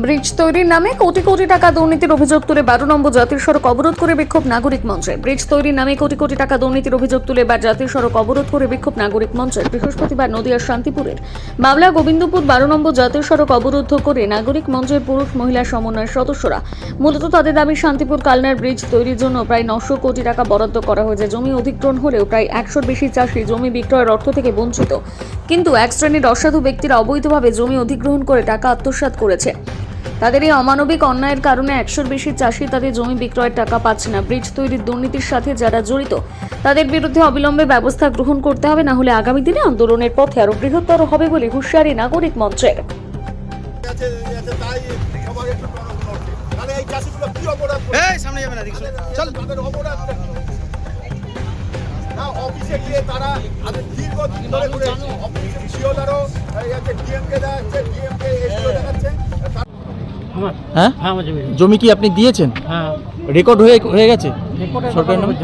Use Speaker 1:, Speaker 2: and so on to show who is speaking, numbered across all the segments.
Speaker 1: Bridge তৈরির নামে কোটি কোটি টাকা দুর্নীতির অভিযোগ তুলে 12 নম্বর জাতীয় সড়ক অবরোধ করে বিক্ষোভ নাগরিক মঞ্চের। ব্রিজ তৈরির নামে কোটি কোটি টাকা দুর্নীতির অভিযোগ তুলে এবার জাতীয় সড়ক অবরোধ করে বিক্ষোভ নাগরিক মঞ্চের। বৃহস্পতিবার নদিয়ার শান্তিপুরের মামলা গোবিন্দপুর 12 নম্বর জাতীয় সড়ক অবরুদ্ধ করে নাগরিক মঞ্চের পুরুষ মহিলা সমন্বয়ের সদস্যরা। মূলত তাদের দাবি শান্তিপুর কালনার ব্রিজ তৈরির জন্য প্রায় 900 কোটি টাকা বরাদ্দ করা হয়েছে। জমি অধিগ্রহণ হলেও প্রায় 100-র বেশি চাষি জমি বিক্রয়ের অর্থ থেকে বঞ্চিত। কিন্তু এক শ্রেণীর অসাধু ব্যক্তিরা অবৈধভাবে জমি অধিগ্রহণ করে টাকা আত্মসাৎ করেছে। তাদের এই অমানবিক অন্যায়ের কারণে 100-র বেশি চাষি তাদের জমি বিক্রয়ের টাকা পাচ্ছে না। ব্রিজ তৈরির দুর্নীতির সাথে যারা জড়িত তাদের বিরুদ্ধে অবিলম্বে ব্যবস্থা গ্রহণ করতে হবে, না হলে আগামী দিনে আন্দোলনের পথে আরো বৃহত্তর হবে বলে হুঁশিয়ারি নাগরিক মঞ্চের।
Speaker 2: হ্যাঁ, জমি কি আপনি দিয়েছেন?
Speaker 3: হ্যাঁ,
Speaker 2: রেকর্ড হয়ে গেছে সরকারের নামে?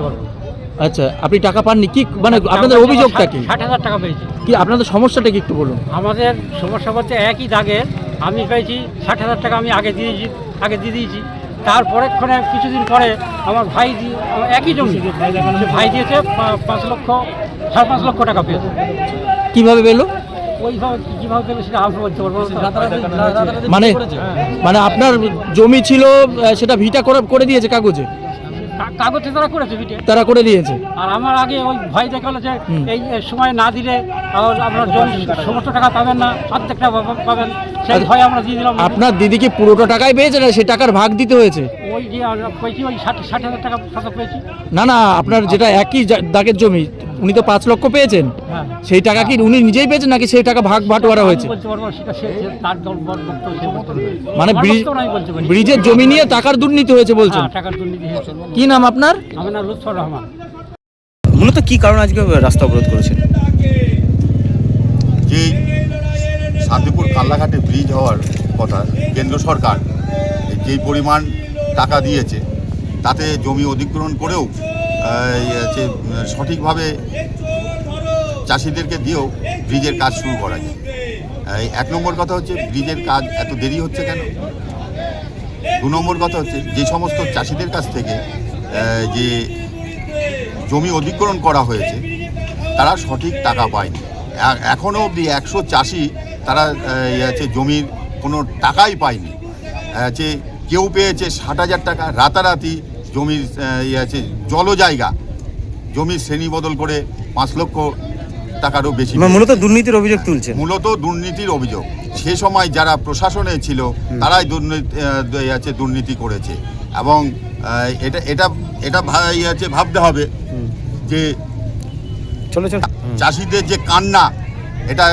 Speaker 2: আচ্ছা, আপনি টাকা পাননি কি? মানে আপনাদের অভিযোগটা কি?
Speaker 3: 60,000 টাকা পেয়েছি।
Speaker 2: কি আপনাদের সমস্যাটা কি একটু বলুন।
Speaker 3: আমাদের সমস্যা বলতে একই দাগে আমি পেয়েছি 60,000 টাকা। আমি আগে দিয়ে দিয়েছি। তারপরে কিছুদিন পরে আমার ভাই আমার একই জমি সে ভাই দিয়েছে 5 লক্ষ টাকা পেয়েছে।
Speaker 2: কিভাবে পেলো?
Speaker 3: ওইভাবে কীভাবে পেলো সেটা আমি বলতে পারবো না।
Speaker 2: মানে আপনার জমি ছিল সেটা ভিটা করে দিয়েছে কাগজে?
Speaker 3: কাগজে তারা করেছে,
Speaker 2: তারা করে দিয়েছে।
Speaker 3: আর আমার আগে ওই ভাই দেখালো যে এই সময় না দিলে আপনার জমি সমস্ত টাকা পাবেন না, অর্ধেকটা পাবেন। সেই ভয় আমরা দিয়ে দিলাম।
Speaker 2: আপনার দিদি কি পুরোটা টাকাই পেয়েছে না সেই টাকার ভাগ দিতে হয়েছে?
Speaker 3: ওই যে পেয়েছি ওই 60,000 টাকা পেয়েছি।
Speaker 2: না, আপনার যেটা একই দাগের জমি উনি তো 5 লক্ষ পেয়েছেন,
Speaker 3: হ্যাঁ,
Speaker 2: সেই টাকা কি উনি নিজেই পেয়েছেন নাকি সেই টাকা ভাগ বাটোয়ারা হয়েছে? মানে ব্রিজের জমি নিয়ে টাকার দুর্নীতি হয়েছে বলছেন?
Speaker 3: টাকার দুর্নীতি হয়েছে।
Speaker 2: কি নাম আপনার?
Speaker 3: আমার নাম লুৎফর রহমান।
Speaker 2: মূলত কি কারণে আজকে রাস্তা অবরোধ করেছেন?
Speaker 4: যে শান্তিপুর কাল্লাঘাটে ব্রিজ হওয়ার কথা, কেন্দ্র সরকার যেই পরিমাণ টাকা দিয়েছে তাতে জমি অধিগ্রহণ করেও সঠিকভাবে চাষিদেরকে দিয়েও ব্রিজের কাজ শুরু করা যায়। 1 নম্বর কথা হচ্ছে ব্রিজের কাজ এত দেরি হচ্ছে কেন? 2 নম্বর কথা হচ্ছে যে সমস্ত চাষিদের কাছ থেকে যে জমি অধিগ্রহণ করা হয়েছে তারা সঠিক টাকা পায়নি। এখনও অবধি 100 চাষি তারা জমির কোনো টাকাই পায়নি। কেউ পেয়েছে 60,000 টাকা, রাতারাতি জমির জলজায়গা জমির শ্রেণী বদল করে 5 লক্ষ টাকারও বেশি।
Speaker 2: মূলত দুর্নীতির অভিযোগ তুলছে।
Speaker 4: মূলত দুর্নীতির অভিযোগ। সে সময় যারা প্রশাসনে ছিল তারাই দুর্নীতি করেছে। এবং এটা ভাবতে হবে যে চাষিদের যে কান্না, এটা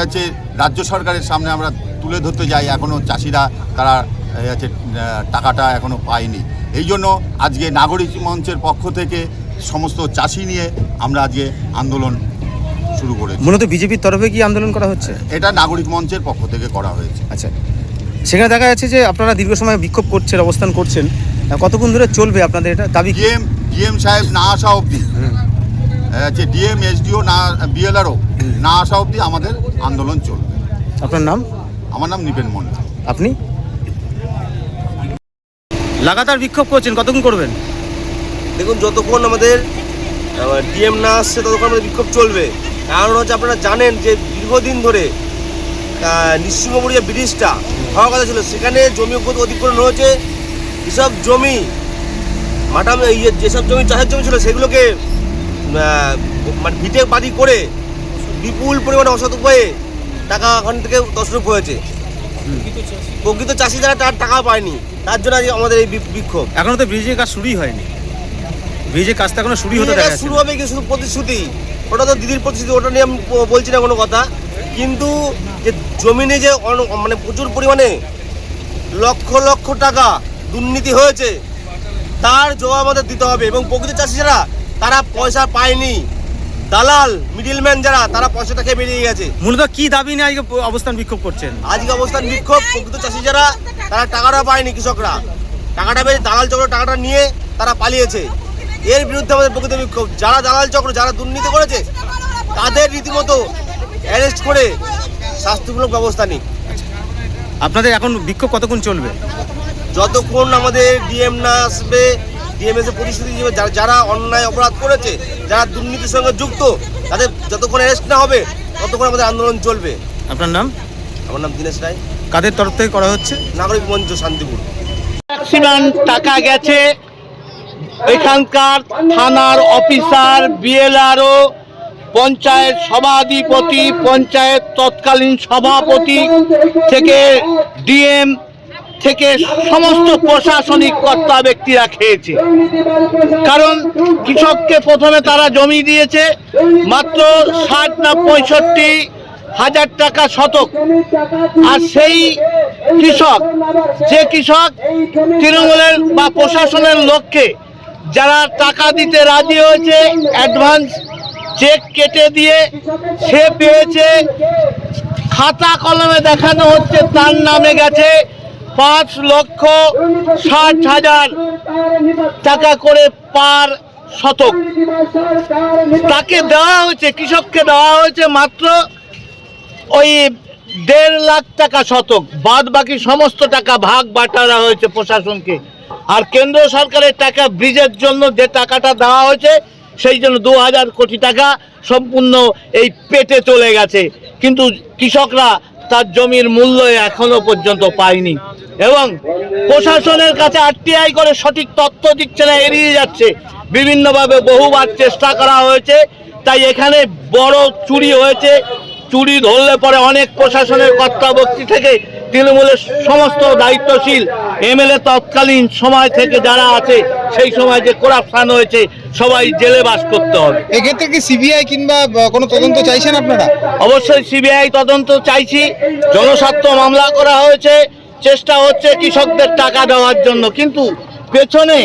Speaker 4: রাজ্য সরকারের সামনে আমরা তুলে ধরতে যাই। এখনও চাষিরা তারা টাকাটা এখনও পায়নি। এই জন্য আজকে নাগরিক মঞ্চের পক্ষ থেকে সমস্ত চাষি নিয়ে আমরা আজকে আন্দোলন শুরু করেছি।
Speaker 2: মূলত বিজেপির তরফে কি আন্দোলন করা হচ্ছে?
Speaker 4: এটা নাগরিক মঞ্চের পক্ষ থেকে করা হয়েছে।
Speaker 2: আচ্ছা, সেখানে দেখা যাচ্ছে যে আপনারা দীর্ঘ সময় বিক্ষোভ করছেন, অবস্থান করছেন, কতক্ষণ ধরে চলবে আপনাদের এটা দাবি?
Speaker 4: ডিএম সাহেব না আসা অবধি, ডিএম এসডিও না বিএলআরও না আসা অবধি আমাদের আন্দোলন চলবে।
Speaker 2: আপনার নাম?
Speaker 4: আমার নাম নিপেন মন্ডল।
Speaker 2: আপনি? লাগাতার বিক্ষোভ করছেন, কতক্ষণ করবেন?
Speaker 5: দেখুন, যতক্ষণ আমাদের ডিএম না আসছে ততক্ষণ আমাদের বিক্ষোভ চলবে। কারণ হচ্ছে আপনারা জানেন যে দীর্ঘদিন ধরে নিঃসিংহপুর যে ব্রিজটা হওয়ার কথা ছিল সেখানে জমি অধিগ্রহণ হয়েছে। যেসব জমি যেসব জমি চাষের জমি ছিল সেগুলোকে মানে ভিটে বাড়ি করে বিপুল পরিমাণে অসৎ উপায়ে টাকা ওখান থেকে তছরূপ হয়েছে। প্রকৃত চাষি যারা তার টাকা পায়নি, তার জন্য আমাদের এই বিক্ষোভ।
Speaker 2: এখনো তো ব্রিজের কাজ শুরুই হয়নি। ব্রিজের কাজটা এখনো শুরু
Speaker 5: হবে কি? শুধু প্রতিশ্রুতি, ওটা তো দিদির প্রতিশ্রুতি, ওটা নিয়ে আমি বলছি না কোনো কথা। কিন্তু যে জমিনে যে মানে প্রচুর পরিমাণে লক্ষ লক্ষ টাকা দুর্নীতি হয়েছে তার জবাব আমাদের দিতে হবে। এবং প্রকৃত চাষি যারা তারা পয়সা পায়নি, দালাল মিডিলম্যান যারা তারা পয়সাটা খেয়ে বেরিয়ে গেছে।
Speaker 2: মূলত কি দাবি নিয়ে আজকে অবস্থান বিক্ষোভ করছেন?
Speaker 5: আজকে অবস্থান বিক্ষোভ প্রকৃত চাষি যারা তারা টাকাটা পায়নি, কৃষকরা টাকাটা পেয়ে দালাল চক্র টাকাটা নিয়ে তারা পালিয়েছে। এর বিরুদ্ধে আমাদের প্রকৃত বিক্ষোভ। যারা দালাল চক্র, যারা দুর্নীতি করেছে তাদের রীতিমতো অ্যারেস্ট করে শাস্তিমূলক ব্যবস্থা নিক।
Speaker 6: আপনাদের এখন বিক্ষোভ কতক্ষণ চলবে?
Speaker 5: যতক্ষণ আমাদের ডিএম না আসবে, ডিএম এসে প্রতিশ্রুতি দিবে যারা অন্যায় অপরাধ করেছে, যারা দুর্নীতির সঙ্গে যুক্ত, তাদের যতক্ষণ অ্যারেস্ট না হবে ততক্ষণ আমাদের আন্দোলন চলবে।
Speaker 6: আপনার নাম?
Speaker 5: আমার নাম দীনেশ রায়,
Speaker 6: কাদের তরফ থেকে করা হচ্ছে?
Speaker 5: নাগরিক মঞ্চ শান্তিপুর।
Speaker 7: ম্যাক্সিমাম টাকা গেছে এখানকার থানার অফিসার, বিএলআরও, পঞ্চায়েত সভাধিপতি, পঞ্চায়েত তৎকালীন সভাপতি থেকে ডিএম থেকে সমস্ত প্রশাসনিক কর্তা ব্যক্তিরা খেয়েছে। কারণ কৃষককে প্রথমে তারা জমি দিয়েছে মাত্র 60 না 65 হাজার টাকা শতক, আর সেই কৃষক তৃণমূলের বা প্রশাসনের লোককে যারা টাকা দিতে রাজি হয়েছে, অ্যাডভান্স চেক কেটে দিয়ে সে পেয়েছে, খাতা কলমে দেখানো হচ্ছে তার নামে গেছে 5,60,000 টাকা করে পার শতক। তাকে দেওয়া হয়েছে, কৃষককে দেওয়া হয়েছে মাত্র ওই 1.5 লাখ টাকা শতক, বাদ বাকি সমস্ত টাকা ভাগ বাটারা হয়েছে প্রশাসনকে। আর কেন্দ্র সরকারের টাকা ব্রিজের জন্য যে টাকাটা দেওয়া হয়েছে সেই জন্য 2,000 কোটি টাকা সম্পূর্ণ এই পেটে চলে গেছে, কিন্তু কৃষকরা তার জমির মূল্য এখনো পর্যন্ত পায়নি। এবং প্রশাসনের কাছে আরটিআই করে সঠিক তথ্য দিচ্ছে না, এড়িয়ে যাচ্ছে। বিভিন্নভাবে বহুবার চেষ্টা করা হয়েছে, তাই এখানে বড় চুরি হয়েছে। চুরি ধরলে পরে অনেক প্রশাসনের কর্তাব্যক্তি থেকে তৃণমূলের সমস্ত দায়িত্বশীল এমএলএ তৎকালীন সময় থেকে যারা আছে, সেই সময় যে করাপশন হয়েছে, সবাই জেলে বাস করতে হবে।
Speaker 6: এক্ষেত্রে কি সিবিআই কিংবা কোনো তদন্ত চাইছেন আপনারা?
Speaker 7: অবশ্যই সিবিআই তদন্ত চাইছি। জনস্বার্থ মামলা করা হয়েছে, চেষ্টা হচ্ছে কৃষকদের টাকা দেওয়ার জন্য, কিন্তু পেছনে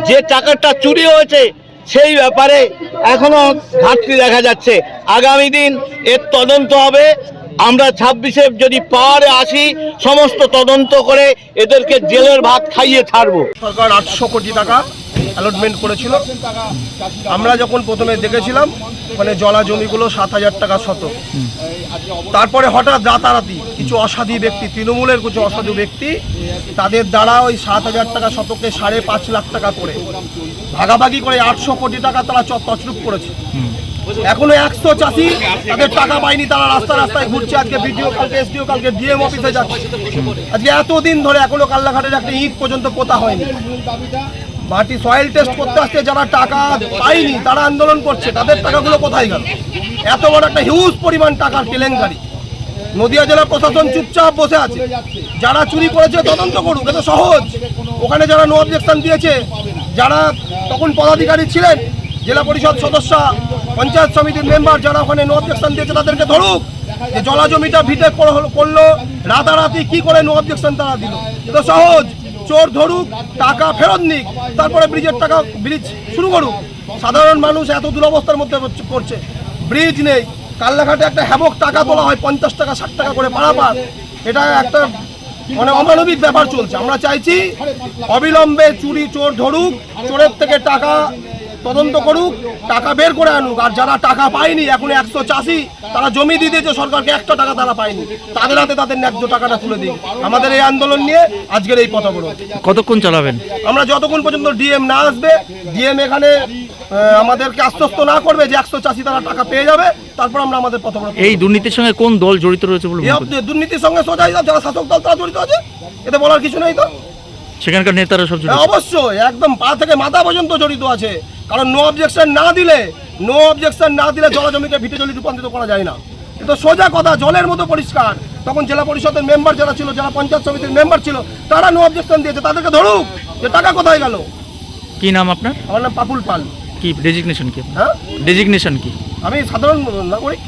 Speaker 7: যে টাকাটা চুরি হয়েছে সেই ব্যাপারে এখনো ঘাটতি দেখা যাচ্ছে। আগামী দিন এর তদন্ত হবে। আমরা 26-এ যদি পাওয়ারে আসি, সমস্ত তদন্ত করে এদেরকে জেলের ভাত খাইয়ে ছাড়বো।
Speaker 8: সরকার 800 কোটি টাকা অ্যালটমেন্ট করেছিল। আমরা যখন প্রথমে দেখেছিলাম ওখানে জলা জমিগুলো 7,000 টাকা শতক। তারপরে হঠাৎ রাতারাতি কিছু অসাধু ব্যক্তি, তৃণমূলের কিছু অসাধু ব্যক্তি, তাদের দ্বারা ওই 7,000 টাকা শতকে 5.5 লাখ টাকা করে ভাগাভাগি করে 800 কোটি টাকা তারা তছরূপ করেছে। এখনো 100 চাষি তাদের টাকা পায়নি, তারা রাস্তায় ঘুরছে। আজকে বিডিও, কালকে এসডিও, কালকে ডিএম অফিসে যাচ্ছে। আজকে এতদিন ধরে এখনো কাল্লাঘাটের একটা ইট পর্যন্ত পোতা হয়নি। মাটি সয়েল টেস্ট করতে আসছে, যারা টাকা পায়নি তারা আন্দোলন করছে, তাদের টাকাগুলো কোথায় গেল? এত বড় একটা হিউজ পরিমাণ টাকার কেলেঙ্কারি। নদিয়া জেলা প্রশাসন চুপচাপ বসে আছে। যারা চুরি করেছে তদন্ত করুক, এটা সহজ। ওখানে যারা নো অবজেকশন দিয়েছে, যারা তখন পদাধিকারী ছিলেন, জেলা পরিষদ সদস্য, পঞ্চায়েত সমিতির মেম্বার, যারা ওখানে নো অবজেকশন দিয়েছে তাদেরকে ধরুক। যে জলা জমিটা ভিটে করলো, রাতারাতি কি করে নো অবজেকশন তারা দিল? এটা সহজ। চোর ধরুক, টাকা ফেরত নিক, তারপরে ব্রিজ শুরু করুক। সাধারণ মানুষ এত দুরবস্থার মধ্যে পড়ছে, ব্রিজ নেই। কাল্লাঘাটে একটা হ্যাবক টাকা তোলা হয় 50 টাকা 60 টাকা করে পারাপার। এটা একটা মানে অমানবিক ব্যাপার চলছে। আমরা চাইছি অবিলম্বে চোর ধরুক, চোরের থেকে টাকা তদন্ত করুক, টাকা বের করে আনুক। আর যারা টাকা পায়নি, এখন 100 চাষি তারা জমি দিয়ে দিয়েছে সরকারকে, 1 টাকা তারা পায়নি, তাদের হাতে তাদের ন্যায্য টাকাটা তুলে দিই। আমাদের এই আন্দোলন নিয়ে আজকের এই পথ অবরোধ।
Speaker 2: কতক্ষণ চালাবেন?
Speaker 8: আমরা যতক্ষণ পর্যন্ত ডিএম না আসবে, ডিএম এখানে আমাদেরকে আশ্বস্ত না করবে যে 100 চাষি তারা টাকা পেয়ে যাবে, তারপর আমরা আমাদের পথ অবরোধ।
Speaker 2: এই দুর্নীতির সঙ্গে কোন দল জড়িত রয়েছে বলে মনে করছেন?
Speaker 8: দুর্নীতির সঙ্গে সোজাই যারা শাসক দল তারা জড়িত আছে, এতে বলার কিছু নেই। তো
Speaker 2: সেখানকার নেতারা সব জড়িত?
Speaker 8: অবশ্যই, একদম পা থেকে মাথা পর্যন্ত জড়িত আছে। কারণ নো অবজেকশন না দিলে জলা জমিকে ভিটে জলে রূপান্তরিত করা যায় না। এটা সোজা কথা, জলের মতো পরিষ্কার। তখন জেলা পরিষদের মেম্বার যারা ছিল, যারা পঞ্চায়েত সমিতির মেম্বার ছিল, তারা নো অবজেকশন দিয়েছে, তাদেরকে ধরুক। যে টাকা কোথায় গেল?
Speaker 2: কি নাম আপনার?
Speaker 8: আমার নাম পাপুল পাল।
Speaker 2: কি ডেজিগনেশন কি?
Speaker 8: হ্যাঁ,
Speaker 2: ডেজিগনেশন কি?
Speaker 8: আমি সাধারণ নাগরিক।